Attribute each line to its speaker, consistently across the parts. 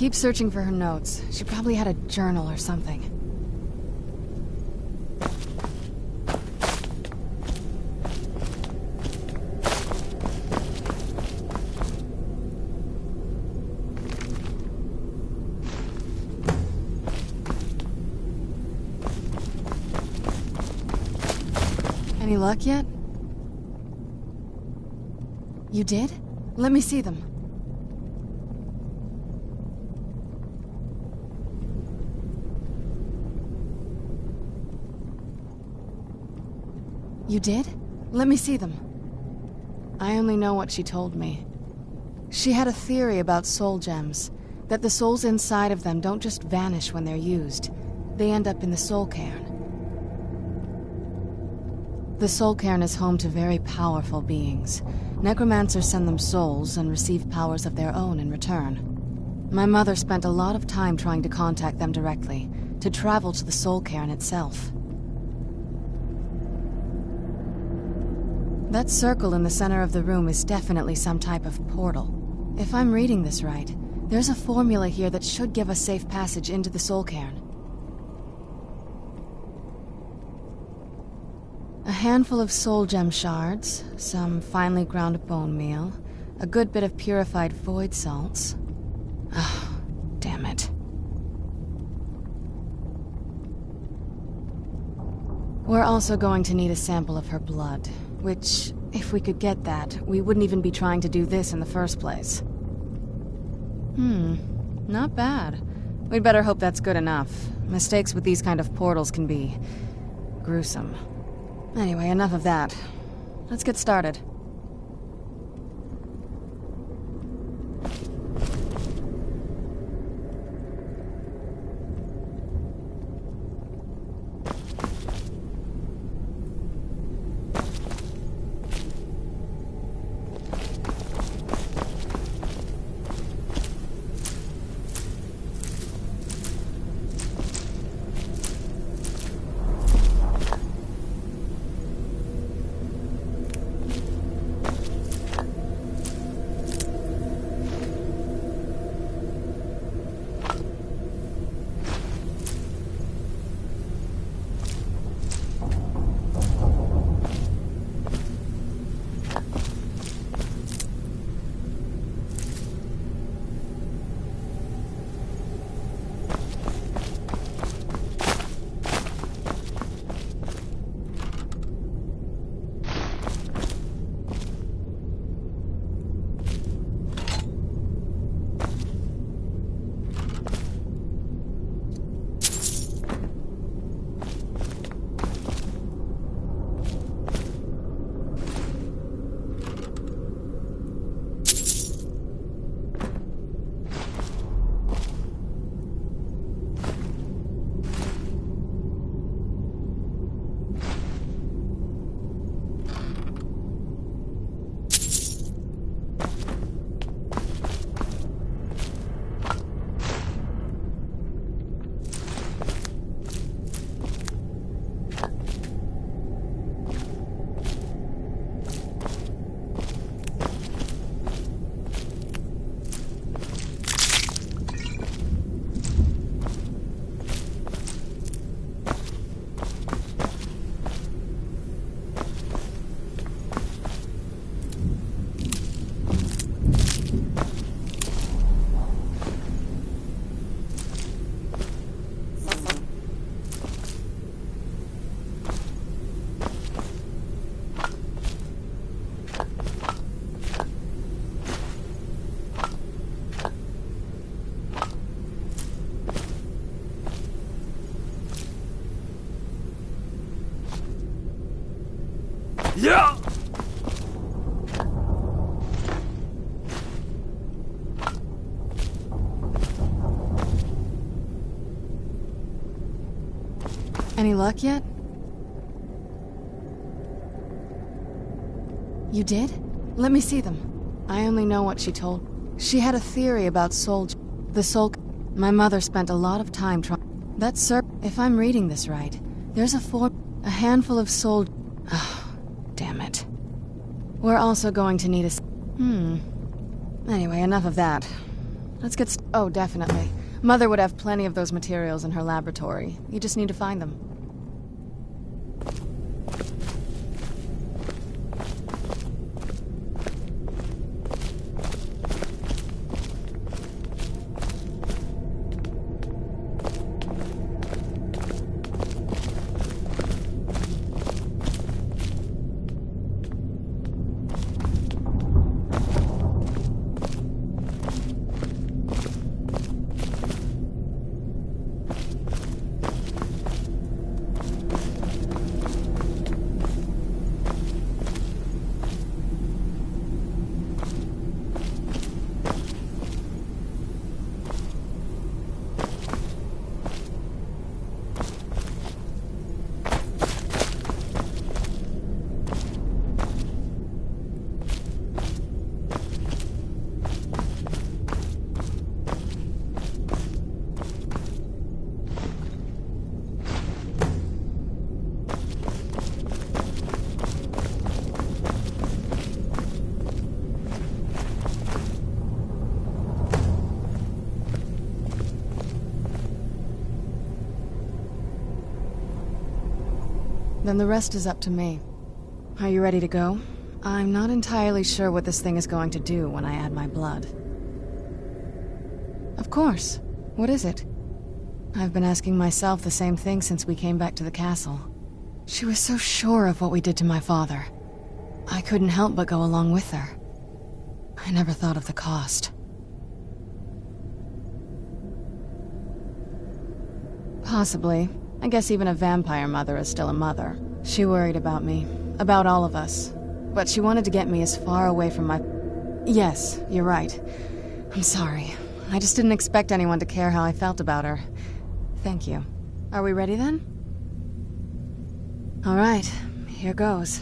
Speaker 1: Keep searching for her notes. She probably had a journal or something. Any luck yet? You did? Let me see them. You did? Let me see them. I only know what she told me. She had a theory about soul gems, that the souls inside of them don't just vanish when they're used. They end up in the soul cairn. The soul cairn is home to very powerful beings. Necromancers send them souls and receive powers of their own in return. My mother spent a lot of time trying to contact them directly, to travel to the soul cairn itself. That circle in the center of the room is definitely some type of portal. If I'm reading this right, there's a formula here that should give us safe passage into the soul cairn. A handful of soul gem shards, some finely ground bone meal, a good bit of purified void salts. Oh, damn it. We're also going to need a sample of her blood, which, if we could get that, we wouldn't even be trying to do this in the first place. Not bad. We'd better hope that's good enough. Mistakes with these kind of portals can be gruesome. Anyway, enough of that. Let's get started.
Speaker 2: Yeah!
Speaker 1: Any luck yet? You did? Let me see them. I only know what she told. She had a theory about the soul. My mother spent a lot of time trying. If I'm reading this right, there's a handful of soul. Oh, damn it. We're also going to need a. Anyway, enough of that. Oh, definitely. Mother would have plenty of those materials in her laboratory. You just need to find them. Then the rest is up to me. Are you ready to go? I'm not entirely sure what this thing is going to do when I add my blood. Of course. What is it? I've been asking myself the same thing since we came back to the castle. She was so sure of what we did to my father. I couldn't help but go along with her. I never thought of the cost. Possibly. I guess even a vampire mother is still a mother. She worried about me, about all of us. But she wanted to get me as far away from my... Yes, you're right. I'm sorry. I just didn't expect anyone to care how I felt about her. Thank you. Are we ready then? All right, here goes.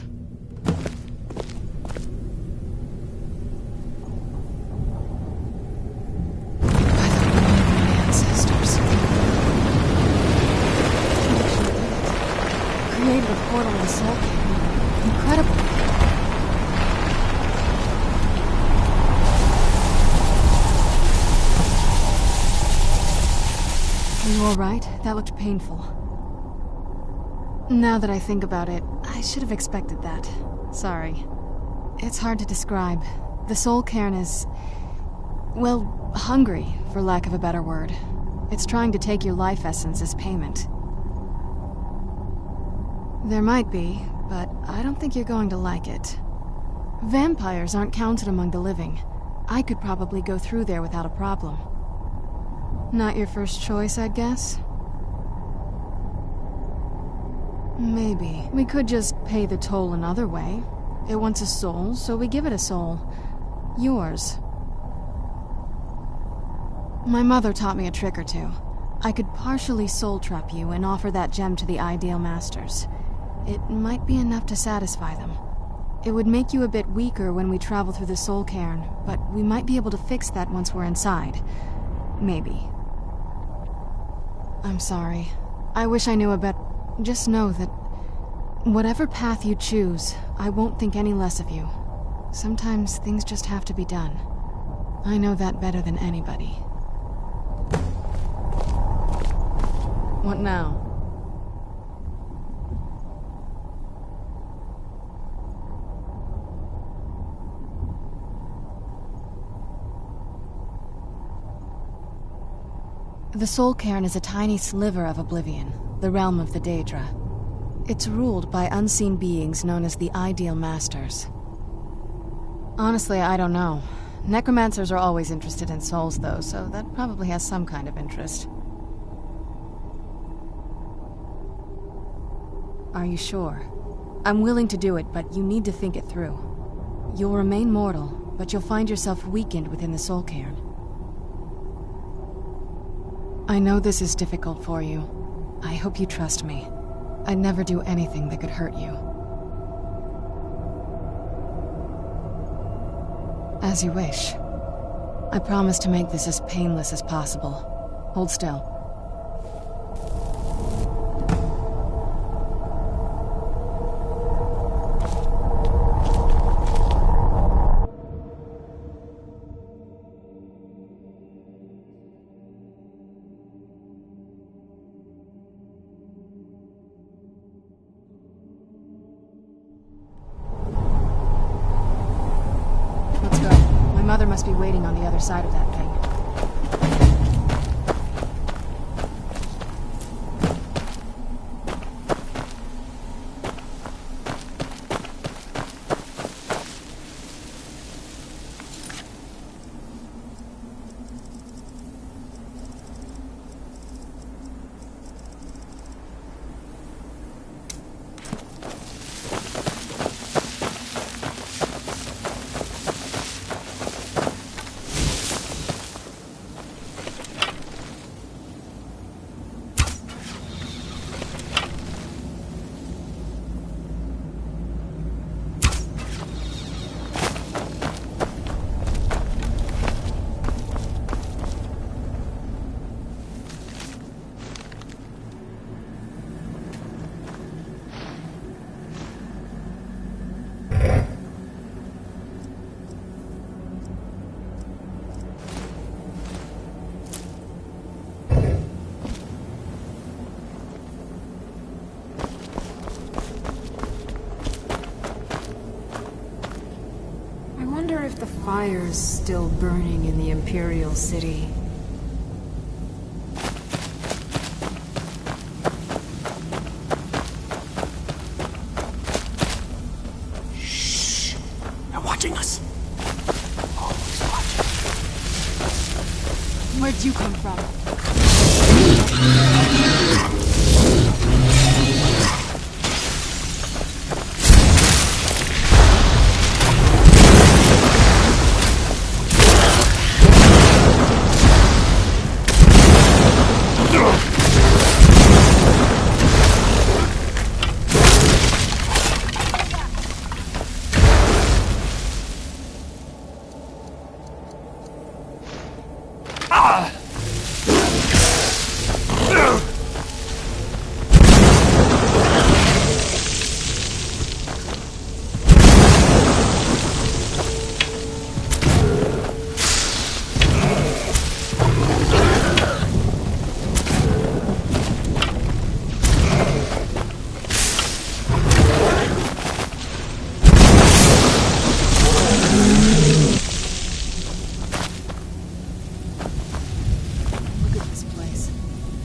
Speaker 1: Created a portal in the Soul Cave. Incredible. Are you alright? That looked painful. Now that I think about it, I should have expected that. Sorry. It's hard to describe. The Soul Cairn is... well, hungry, for lack of a better word. It's trying to take your life essence as payment. There might be, but I don't think you're going to like it. Vampires aren't counted among the living. I could probably go through there without a problem. Not your first choice, I'd guess? Maybe. We could just pay the toll another way. It wants a soul, so we give it a soul. Yours. My mother taught me a trick or two. I could partially soul trap you and offer that gem to the Ideal Masters. It might be enough to satisfy them. It would make you a bit weaker when we travel through the Soul Cairn, but we might be able to fix that once we're inside. Maybe. I'm sorry. I wish I knew a better... Just know that whatever path you choose, I won't think any less of you. Sometimes things just have to be done. I know that better than anybody. What now? The Soul Cairn is a tiny sliver of Oblivion, the realm of the Daedra. It's ruled by unseen beings known as the Ideal Masters. Honestly, I don't know. Necromancers are always interested in souls, though, so that probably has some kind of interest. Are you sure? I'm willing to do it, but you need to think it through. You'll remain mortal, but you'll find yourself weakened within the Soul Cairn. I know this is difficult for you. I hope you trust me. I'd never do anything that could hurt you. As you wish. I promise to make this as painless as possible. Hold still. mother must be waiting on the other side of that thing.
Speaker 2: I wonder if the fire's still burning in the Imperial City.
Speaker 3: Shh! They're watching us. Always watching.
Speaker 1: Where'd you come from?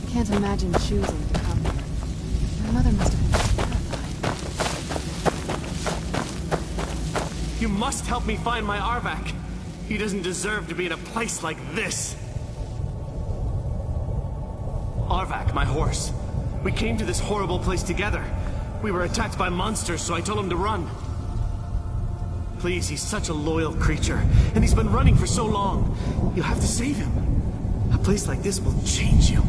Speaker 1: Can't imagine choosing to come here. My mother must have been terrified.
Speaker 3: You must help me find my Arvak. He doesn't deserve to be in a place like this. Arvak, my horse. We came to this horrible place together. We were attacked by monsters, so I told him to run. Please, he's such a loyal creature, and he's been running for so long. You have to save him. A place like this will change you.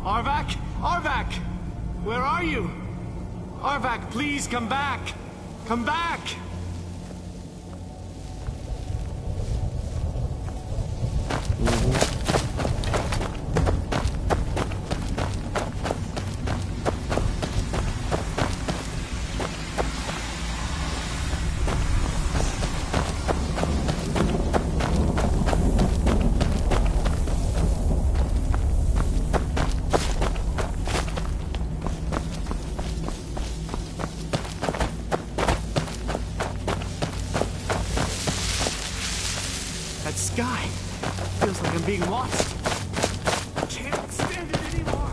Speaker 3: Arvak! Arvak! Where are you? Arvak, please come back! Come back! That sky feels like I'm being watched. I can't stand it anymore.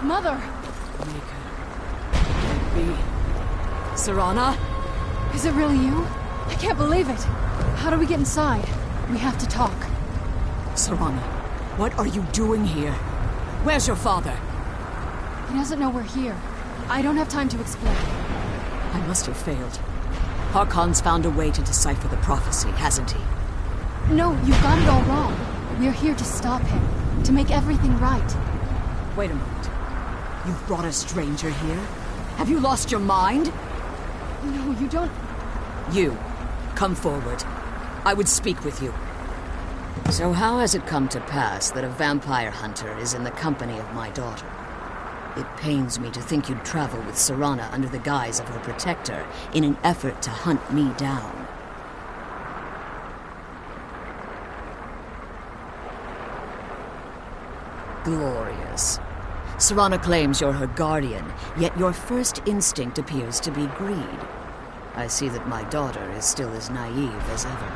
Speaker 1: Mother!
Speaker 2: Be... Serana?
Speaker 1: Is it really you? I can't believe it. How do we get inside? We have to talk.
Speaker 2: Serana, what are you doing here? Where's your father?
Speaker 1: He doesn't know we're here. I don't have time to explain.
Speaker 2: I must have failed. Harkon's found a way to decipher the prophecy, hasn't he?
Speaker 1: No, you've got it all wrong. We're here to stop him. To make everything right.
Speaker 2: Wait a moment. You've brought a stranger here? Have you lost your mind?
Speaker 1: No, you don't...
Speaker 2: You, come forward. I would speak with you.
Speaker 4: So how has it come to pass that a vampire hunter is in the company of my daughter? It pains me to think you'd travel with Serana under the guise of her protector in an effort to hunt me down. Glorious. Serana claims you're her guardian, yet your first instinct appears to be greed. I see that my daughter is still as naive as ever.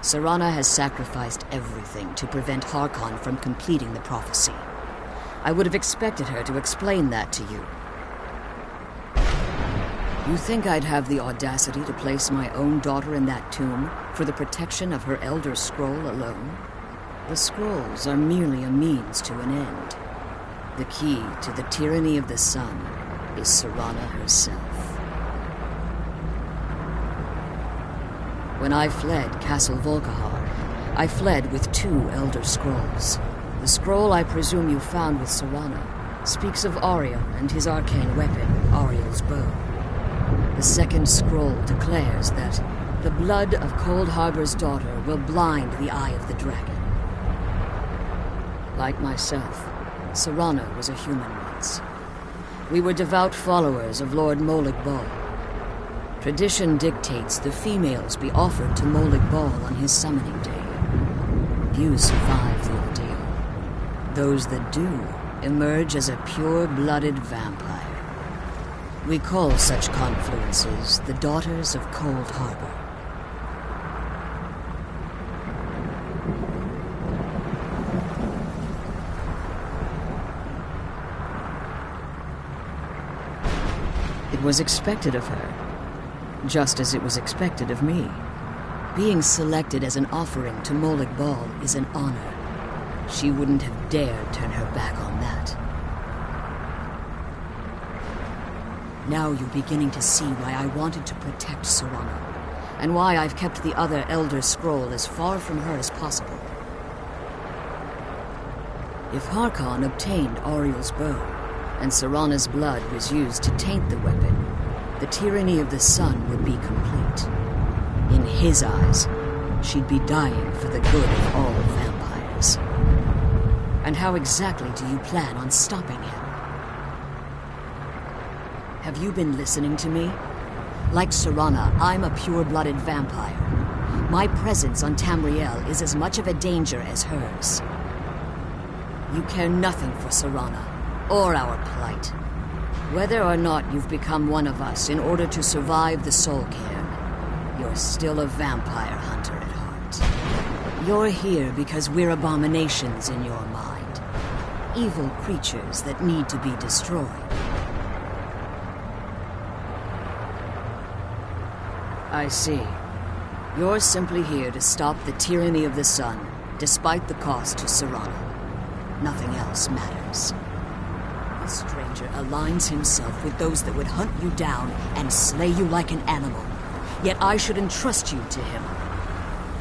Speaker 4: Serana has sacrificed everything to prevent Harkon from completing the prophecy. I would have expected her to explain that to you. You think I'd have the audacity to place my own daughter in that tomb for the protection of her Elder Scroll alone? The scrolls are merely a means to an end. The key to the tyranny of the sun is Serana herself. When I fled Castle Volkihar, I fled with 2 Elder Scrolls. The scroll I presume you found with Serana speaks of Ariel and his arcane weapon, Ariel's bow. The second scroll declares that the blood of Cold Harbor's daughter will blind the eye of the dragon. Like myself, Serana was a human once. We were devout followers of Lord Molig Bal. Tradition dictates the females be offered to Molig Bal on his summoning day. Few survive the ordeal. Those that do emerge as a pure-blooded vampire. We call such confluences the Daughters of Cold Harbor. It was expected of her, just as it was expected of me. Being selected as an offering to Molig Bal is an honor. She wouldn't have dared turn her back on that. Now you're beginning to see why I wanted to protect Serana, and why I've kept the other Elder Scroll as far from her as possible. If Harkon obtained Ariel's bow, and Serana's blood was used to taint the weapon, the tyranny of the sun would be complete. In his eyes, she'd be dying for the good of all vampires. And how exactly do you plan on stopping him? Have you been listening to me? Like Serana, I'm a pure-blooded vampire. My presence on Tamriel is as much of a danger as hers. You care nothing for Serana, or our plight. Whether or not you've become one of us in order to survive the Soul Cairn, you're still a vampire hunter at heart. You're here because we're abominations in your mind. Evil creatures that need to be destroyed. I see. You're simply here to stop the tyranny of the sun, despite the cost to Serana. Nothing else matters. This stranger aligns himself with those that would hunt you down and slay you like an animal. Yet I should entrust you to him.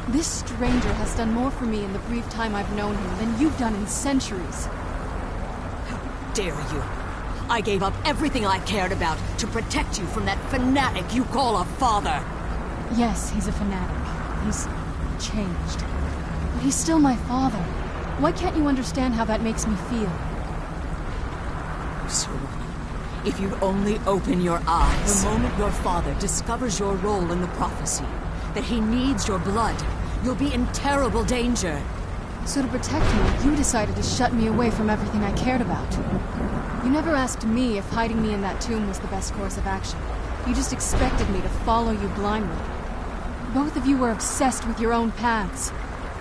Speaker 1: This stranger has done more for me in the brief time I've known him than you've done in centuries.
Speaker 2: How dare you! I gave up everything I cared about to protect you from that fanatic you call a father!
Speaker 1: Yes, he's a fanatic. He's changed. But he's still my father. Why can't you understand how that makes me feel?
Speaker 2: Serana, if you'd only open your eyes. The moment your father discovers your role in the prophecy, that he needs your blood, you'll be in terrible danger.
Speaker 1: So to protect me, you decided to shut me away from everything I cared about. You never asked me if hiding me in that tomb was the best course of action. You just expected me to follow you blindly. Both of you were obsessed with your own paths.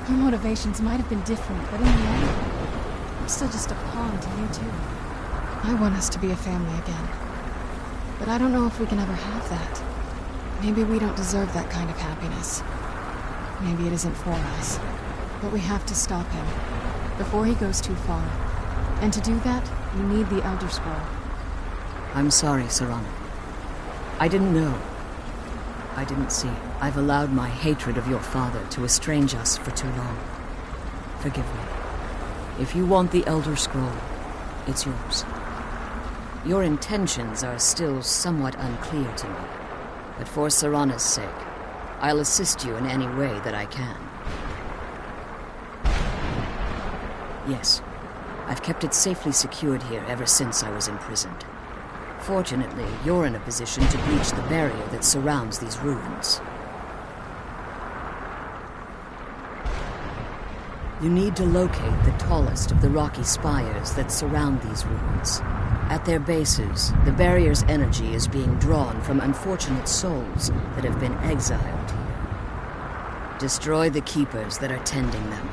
Speaker 1: Your motivations might have been different, but in the end, I'm still just a pawn to you too. I want us to be a family again. But I don't know if we can ever have that. Maybe we don't deserve that kind of happiness. Maybe it isn't for us. But we have to stop him, before he goes too far. And to do that, you need the Elder Scroll.
Speaker 4: I'm sorry, Serana. I didn't know. I didn't see. I've allowed my hatred of your father to estrange us for too long. Forgive me. If you want the Elder Scroll, it's yours. Your intentions are still somewhat unclear to me, but for Serana's sake, I'll assist you in any way that I can. Yes, I've kept it safely secured here ever since I was imprisoned. Fortunately, you're in a position to breach the barrier that surrounds these ruins. You need to locate the tallest of the rocky spires that surround these ruins. At their bases, the barrier's energy is being drawn from unfortunate souls that have been exiled here. Destroy the keepers that are tending them,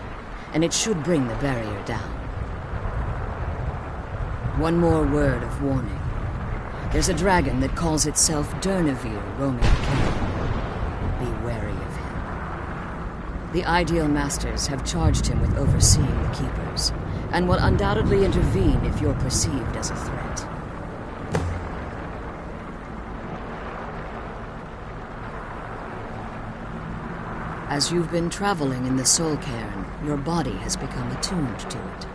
Speaker 4: and it should bring the barrier down. One more word of warning. There's a dragon that calls itself Durnevere roaming the cave. Be wary of him. The Ideal Masters have charged him with overseeing the Keepers, and will undoubtedly intervene if you're perceived as a threat. As you've been traveling in the Soul Cairn, your body has become attuned to it.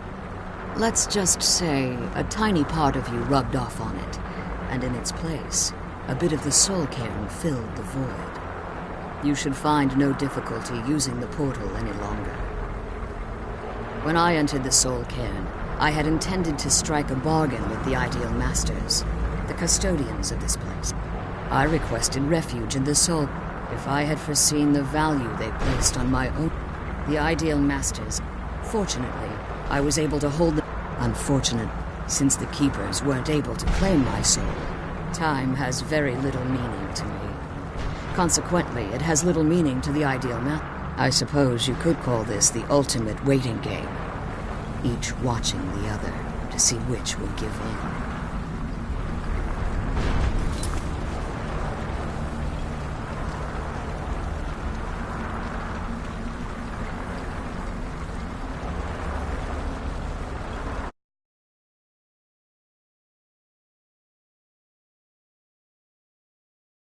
Speaker 4: Let's just say a tiny part of you rubbed off on it, and in its place, a bit of the Soul Cairn filled the void. You should find no difficulty using the portal any longer. When I entered the Soul Cairn, I had intended to strike a bargain with the Ideal Masters, the custodians of this place. I requested refuge in the Soul. If I had foreseen the value they placed on my own... The Ideal Masters... Fortunately, I was able to hold them. Unfortunate, since the Keepers weren't able to claim my soul. Time has very little meaning to me. Consequently, it has little meaning to the Ideal Master. I suppose you could call this the ultimate waiting game. Each watching the other to see which will give in.